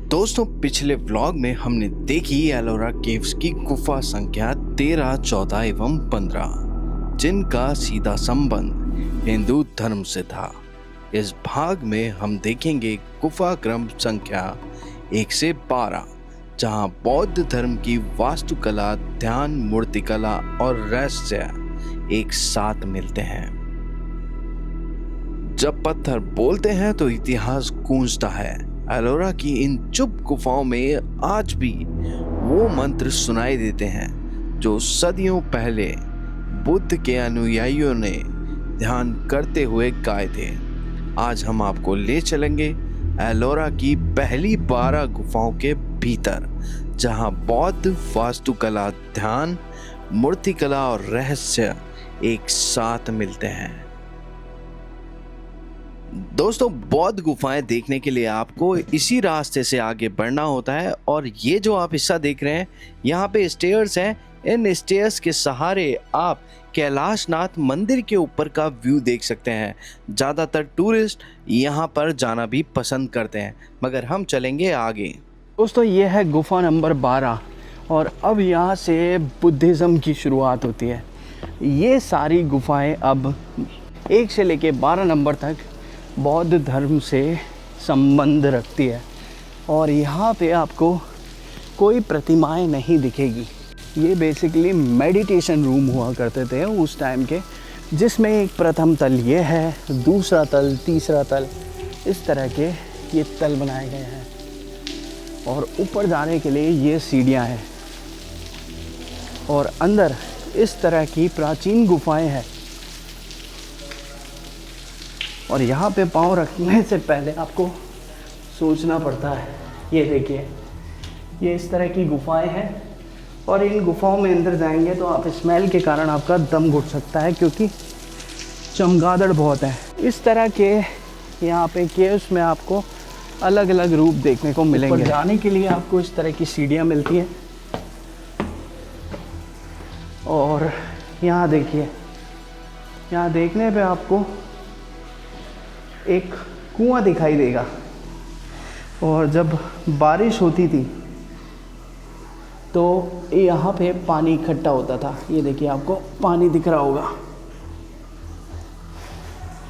दोस्तों, पिछले व्लॉग में हमने देखी एलोरा केव्स की गुफा संख्या 13, 14 एवं 15, जिनका सीधा संबंध हिंदू धर्म से था। इस भाग में हम देखेंगे गुफा क्रम संख्या 1 से 12, जहां बौद्ध धर्म की वास्तुकला, ध्यान, मूर्तिकला और रहस्य एक साथ मिलते हैं। जब पत्थर बोलते हैं तो इतिहास गूंजता है। एलोरा की इन चुप गुफाओं में आज भी वो मंत्र सुनाई देते हैं जो सदियों पहले बुद्ध के अनुयायियों ने ध्यान करते हुए गाए थे। आज हम आपको ले चलेंगे एलोरा की पहली 12 गुफाओं के भीतर, जहां बौद्ध वास्तुकला, ध्यान, मूर्तिकला और रहस्य एक साथ मिलते हैं। दोस्तों, बौद्ध गुफाएं देखने के लिए आपको इसी रास्ते से आगे बढ़ना होता है और ये जो आप हिस्सा देख रहे हैं, यहाँ पे स्टेयर्स हैं। इन स्टेयर्स के सहारे आप कैलाशनाथ मंदिर के ऊपर का व्यू देख सकते हैं। ज़्यादातर टूरिस्ट यहाँ पर जाना भी पसंद करते हैं, मगर हम चलेंगे आगे। दोस्तों, ये है गुफा नंबर 12 और अब यहाँ से बुद्धिज़्म की शुरुआत होती है। ये सारी गुफाएं अब 1 से लेके 12 नंबर तक बौद्ध धर्म से संबंध रखती है और यहाँ पे आपको कोई प्रतिमाएं नहीं दिखेगी। ये बेसिकली मेडिटेशन रूम हुआ करते थे उस टाइम के, जिसमें एक प्रथम तल ये है, दूसरा तल, तीसरा तल, इस तरह के ये तल बनाए गए हैं और ऊपर जाने के लिए ये सीढ़ियाँ हैं और अंदर इस तरह की प्राचीन गुफाएं हैं। और यहाँ पे पाँव रखने से पहले आपको सोचना पड़ता है। ये देखिए, ये इस तरह की गुफाएं हैं और इन गुफाओं में अंदर जाएंगे तो आप स्मेल के कारण आपका दम घुट सकता है, क्योंकि चमगादड़ बहुत है। इस तरह के यहाँ पे केव्स में आपको अलग अलग रूप देखने को मिलेंगे। जाने के लिए आपको इस तरह की सीढ़ियाँ मिलती हैं और यहाँ देखिए, यहाँ देखने पे आपको एक कुआं दिखाई देगा और जब बारिश होती थी तो यहाँ पे पानी इकट्ठा होता था। ये देखिए, आपको पानी दिख रहा होगा।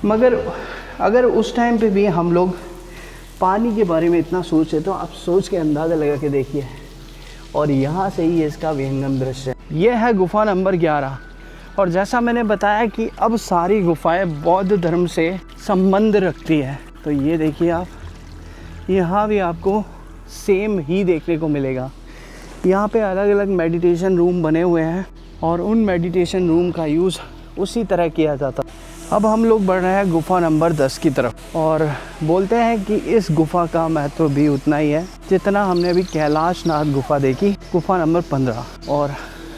मगर अगर उस टाइम पे भी हम लोग पानी के बारे में इतना सोचे तो आप सोच के अंदाज़ा लगा के देखिए। और यहाँ से ही इसका विहंगम दृश्य है। ये है गुफा नंबर 11 और जैसा मैंने बताया कि अब सारी गुफाएं बौद्ध धर्म से संबंध रखती है। तो ये देखिए, आप यहाँ भी आपको सेम ही देखने को मिलेगा। यहाँ पे अलग अलग मेडिटेशन रूम बने हुए हैं और उन मेडिटेशन रूम का यूज़ उसी तरह किया जाता। अब हम लोग बढ़ रहे हैं गुफा नंबर 10 की तरफ और बोलते हैं कि इस गुफा का महत्व भी उतना ही है जितना हमने अभी कैलाशनाथ गुफा देखी, गुफा नंबर 15। और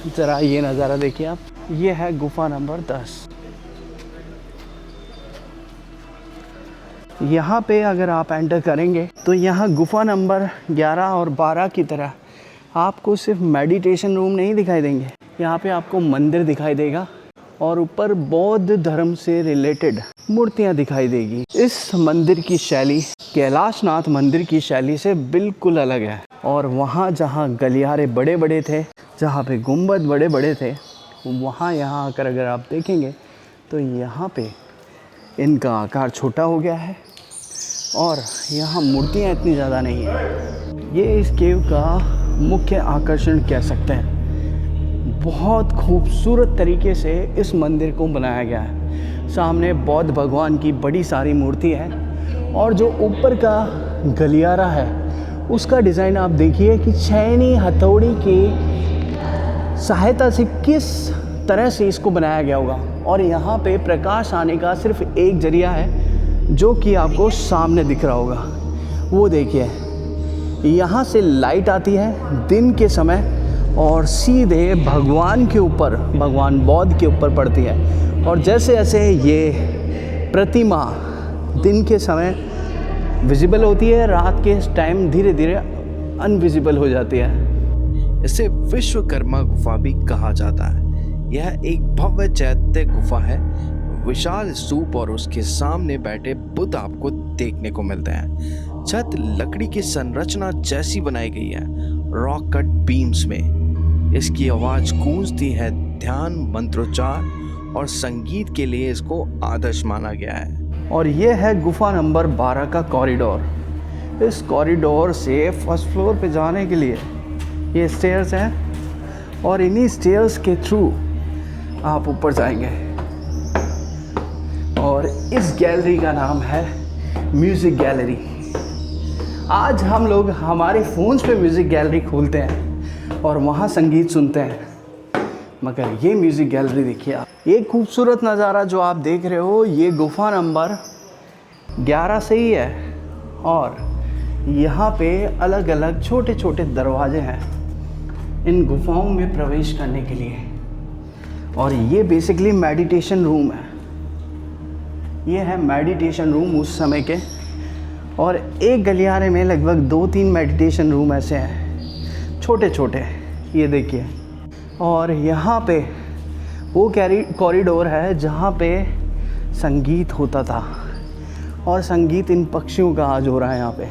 ज़रा ये नज़ारा देखिए आप, ये है गुफा नंबर 10। यहाँ पे अगर आप एंटर करेंगे तो यहाँ गुफा नंबर 11 और 12 की तरह आपको सिर्फ मेडिटेशन रूम नहीं दिखाई देंगे। यहाँ पे आपको मंदिर दिखाई देगा और ऊपर बौद्ध धर्म से रिलेटेड मूर्तियाँ दिखाई देगी। इस मंदिर की शैली कैलाशनाथ मंदिर की शैली से बिल्कुल अलग है और वहाँ जहाँ गलियारे बड़े बड़े थे, जहाँ पे गुंबद बड़े बड़े थे, वहाँ यहाँ आकर अगर आप देखेंगे तो यहाँ पे इनका आकार छोटा हो गया है और यहाँ मूर्तियाँ इतनी ज़्यादा नहीं हैं। ये इस केव का मुख्य आकर्षण कह सकते हैं। बहुत खूबसूरत तरीके से इस मंदिर को बनाया गया है। सामने बौद्ध भगवान की बड़ी सारी मूर्ति है और जो ऊपर का गलियारा है उसका डिज़ाइन आप देखिए कि छेनी हथौड़ी की सहायता से किस तरह से इसको बनाया गया होगा। और यहाँ पे प्रकाश आने का सिर्फ एक जरिया है जो कि आपको सामने दिख रहा होगा। वो देखिए, यहाँ से लाइट आती है दिन के समय और सीधे भगवान के ऊपर, भगवान बौद्ध के ऊपर पड़ती है। और जैसे जैसे ये प्रतिमा दिन के समय विजिबल होती है, रात के टाइम धीरे धीरे अनविजिबल हो जाती है। इसे विश्वकर्मा गुफा भी कहा जाता है। यह एक भव्य चैत्य गुफा है। विशाल स्तूप और उसके सामने बैठे बुद्ध आपको देखने को मिलते हैं। छत लकड़ी की संरचना जैसी बनाई गई है, रॉक कट बीम्स में। इसकी आवाज गूंजती है ध्यान, मंत्रोच्चार और संगीत के लिए इसको आदर्श माना गया है। और ये है गुफा नंबर 12 का कॉरिडोर। इस कॉरिडोर से फर्स्ट फ्लोर पे जाने के लिए ये स्टेयर्स हैं और इन्हीं स्टेयर्स के थ्रू आप ऊपर जाएंगे। और इस गैलरी का नाम है म्यूज़िक गैलरी। आज हम लोग हमारे फ़ोन्स पे म्यूज़िक गैलरी खोलते हैं और वहाँ संगीत सुनते हैं, मगर ये म्यूज़िक गैलरी देखिए आप। ये खूबसूरत नज़ारा जो आप देख रहे हो ये गुफा नंबर 11 से ही है और यहाँ पे अलग अलग छोटे छोटे दरवाजे हैं इन गुफाओं में प्रवेश करने के लिए। और ये बेसिकली मेडिटेशन रूम है। ये है मेडिटेशन रूम उस समय के, और एक गलियारे में लगभग 2-3 मेडिटेशन रूम ऐसे हैं छोटे छोटे, ये देखिए। और यहाँ पे वो कॉरिडोर है जहाँ पे संगीत होता था, और संगीत इन पक्षियों का आज हो रहा है यहाँ पे।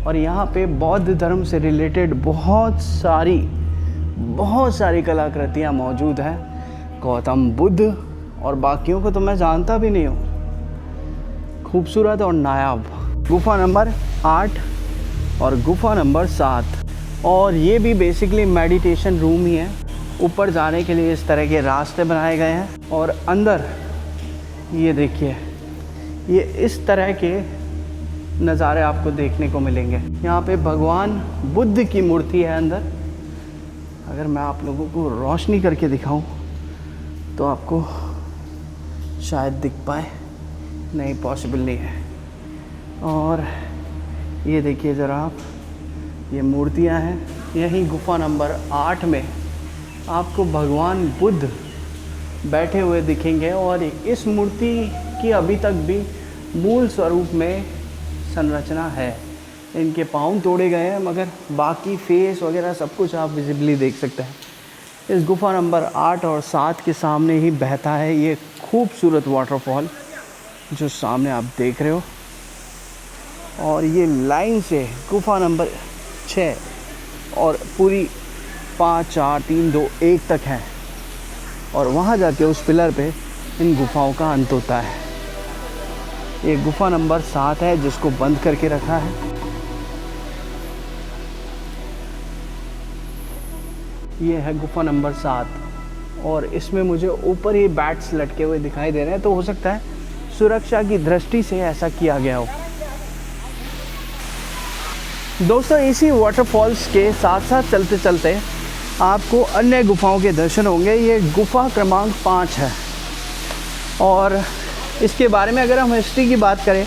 और यहाँ पे बौद्ध धर्म से रिलेटेड बहुत सारी कलाकृतियाँ मौजूद हैं। गौतम बुद्ध और बाकियों को तो मैं जानता भी नहीं हूँ। खूबसूरत और नायाब गुफा नंबर 8 और गुफा नंबर 7। और ये भी बेसिकली मेडिटेशन रूम ही है। ऊपर जाने के लिए इस तरह के रास्ते बनाए गए हैं और अंदर ये देखिए, ये इस तरह के नज़ारे आपको देखने को मिलेंगे। यहाँ पे भगवान बुद्ध की मूर्ति है अंदर। अगर मैं आप लोगों को रोशनी करके दिखाऊं तो आपको शायद दिख पाए, नहीं पॉसिबल नहीं है। और ये देखिए ज़रा आप, ये मूर्तियाँ हैं। यहीं गुफा नंबर 8 में आपको भगवान बुद्ध बैठे हुए दिखेंगे और इस मूर्ति की अभी तक भी मूल स्वरूप में संरचना है। इनके पाँव तोड़े गए हैं मगर बाकी फेस वगैरह सब कुछ आप विजिबली देख सकते हैं। इस गुफा नंबर 8 और 7 के सामने ही बहता है ये खूबसूरत वाटरफॉल जो सामने आप देख रहे हो। और ये लाइन से गुफा नंबर 6 और पूरी 5, 4, 3, 2, 1 तक है, और वहाँ जाके उस पिलर पे इन गुफाओं का अंत होता है। ये गुफा नंबर 7 है जिसको बंद करके रखा है। ये है गुफा नंबर 7 और इसमें मुझे ऊपर ही बैट्स लटके हुए दिखाई दे रहे हैं, तो हो सकता है सुरक्षा की दृष्टि से ऐसा किया गया हो। दोस्तों, इसी वाटरफॉल्स के साथ साथ चलते चलते आपको अन्य गुफाओं के दर्शन होंगे। ये गुफा क्रमांक 5 है और इसके बारे में अगर हम हिस्ट्री की बात करें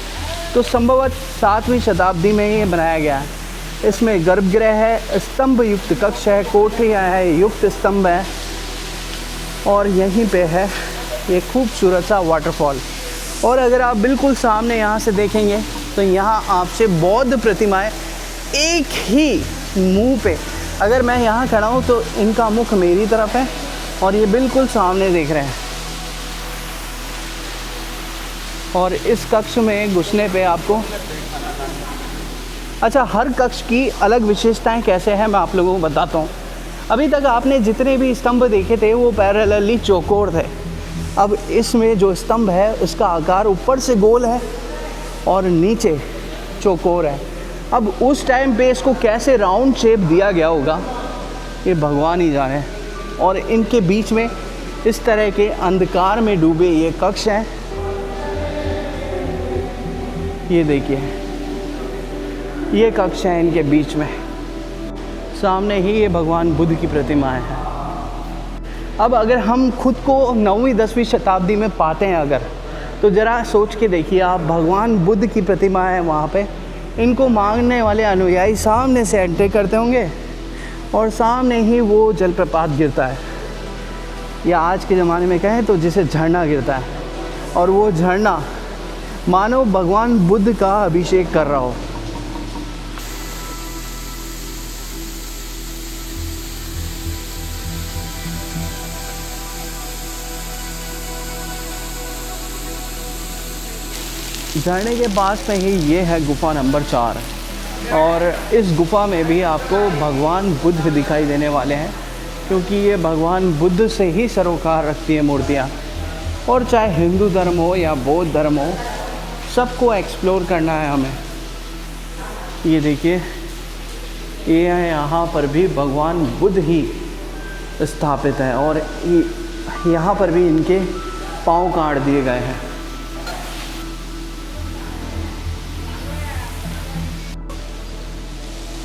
तो संभवतः 7वीं शताब्दी में ये बनाया गया है। इसमें गर्भगृह है, स्तंभ युक्त कक्ष है, कोठरियाँ है, युक्त स्तंभ है, और यहीं पे है ये खूबसूरत सा वाटरफॉल। और अगर आप बिल्कुल सामने यहाँ से देखेंगे तो यहाँ आपसे बौद्ध प्रतिमाएं एक ही मुंह पे, अगर मैं यहाँ खड़ा हूँ तो इनका मुख मेरी तरफ है और ये बिल्कुल सामने देख रहे हैं। और इस कक्ष में घुसने पे आपको, अच्छा, हर कक्ष की अलग विशेषताएं कैसे हैं मैं आप लोगों को बताता हूँ। अभी तक आपने जितने भी स्तंभ देखे थे वो पैरेलली चौकोर थे। अब इसमें जो स्तंभ है उसका आकार ऊपर से गोल है और नीचे चौकोर है। अब उस टाइम पे इसको कैसे राउंड शेप दिया गया होगा ये भगवान ही जाने। और इनके बीच में इस तरह के अंधकार में डूबे ये कक्ष हैं। ये देखिए, ये कक्ष है इनके बीच में, सामने ही ये भगवान बुद्ध की प्रतिमाएं हैं। अब अगर हम खुद को 9वीं 10वीं शताब्दी में पाते हैं अगर, तो ज़रा सोच के देखिए आप, भगवान बुद्ध की प्रतिमा है वहाँ पे, इनको मांगने वाले अनुयायी सामने से एंटर करते होंगे और सामने ही वो जलप्रपात गिरता है, या आज के ज़माने में कहें तो जिसे झरना गिरता है, और वो झरना मानो भगवान बुद्ध का अभिषेक कर रहा हो। झरने के पास में ही ये है गुफा नंबर 4 और इस गुफा में भी आपको भगवान बुद्ध दिखाई देने वाले हैं, क्योंकि ये भगवान बुद्ध से ही सरोकार रखती है मूर्तियाँ। और चाहे हिंदू धर्म हो या बौद्ध धर्म हो, सबको एक्सप्लोर करना है हमें। ये देखिए, ये है, यहाँ पर भी भगवान बुद्ध ही स्थापित हैं और यहाँ पर भी इनके पाँव काट दिए गए हैं।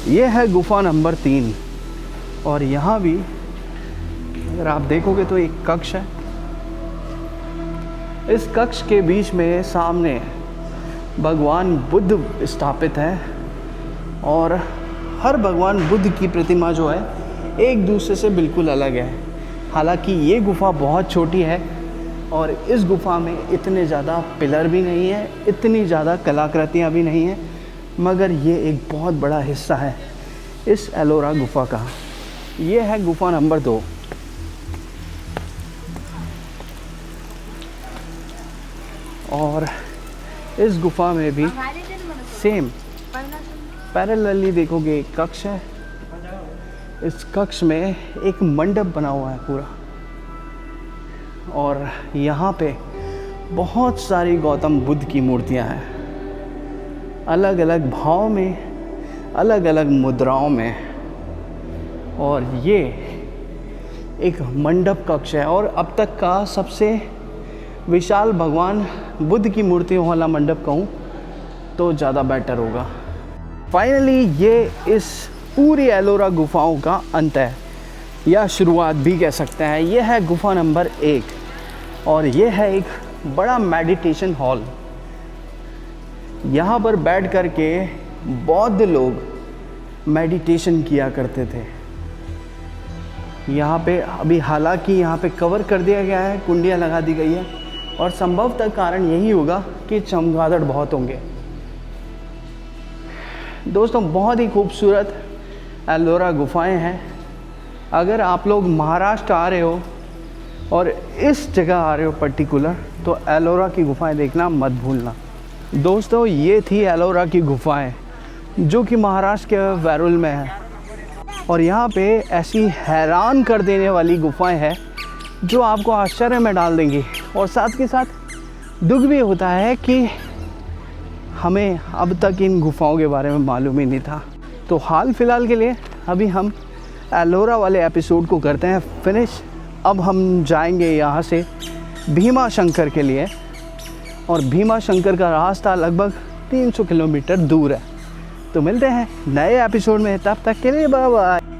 ये है गुफा नंबर 3 और यहाँ भी अगर आप देखोगे तो एक कक्ष है। इस कक्ष के बीच में सामने भगवान बुद्ध स्थापित हैं और हर भगवान बुद्ध की प्रतिमा जो है एक दूसरे से बिल्कुल अलग है। हालांकि ये गुफा बहुत छोटी है और इस गुफा में इतने ज़्यादा पिलर भी नहीं है, इतनी ज़्यादा कलाकृतियाँ भी नहीं हैं, मगर ये एक बहुत बड़ा हिस्सा है इस एलोरा गुफा का। ये है गुफा नंबर 2। और इस गुफा में भी सेम पैरेलली देखोगे एक कक्ष है। इस कक्ष में एक मंडप बना हुआ है पूरा और यहाँ पे बहुत सारी गौतम बुद्ध की मूर्तियाँ हैं, अलग अलग भाव में, अलग अलग मुद्राओं में। और ये एक मंडप कक्ष है और अब तक का सबसे विशाल भगवान बुद्ध की मूर्तियों वाला मंडप कहूँ तो ज़्यादा बेटर होगा। फाइनली ये इस पूरी एलोरा गुफाओं का अंत है या शुरुआत भी कह सकते हैं। ये है गुफा नंबर 1 और ये है एक बड़ा मेडिटेशन हॉल। यहाँ पर बैठ कर के बौद्ध लोग मेडिटेशन किया करते थे। यहाँ पे अभी हालांकि यहाँ पे कवर कर दिया गया है, कुंडियाँ लगा दी गई है और संभवतः कारण यही होगा कि चमगादड़ बहुत होंगे। दोस्तों, बहुत ही खूबसूरत एलोरा गुफाएं हैं। अगर आप लोग महाराष्ट्र आ रहे हो और इस जगह आ रहे हो पर्टिकुलर, तो एलोरा की गुफाएं देखना मत भूलना। दोस्तों, ये थी एलोरा की गुफाएं जो कि महाराष्ट्र के वैरुल में है और यहाँ पे ऐसी हैरान कर देने वाली गुफाएं हैं जो आपको आश्चर्य में डाल देंगी। और साथ के साथ दुख भी होता है कि हमें अब तक इन गुफाओं के बारे में मालूम ही नहीं था। तो हाल फिलहाल के लिए अभी हम एलोरा वाले एपिसोड को करते हैं फिनिश। अब हम जाएंगे यहाँ से भीमा शंकर के लिए और भीमा शंकर का रास्ता लगभग 300 किलोमीटर दूर है। तो मिलते हैं नए एपिसोड में, तब तक के लिए बाय बाय।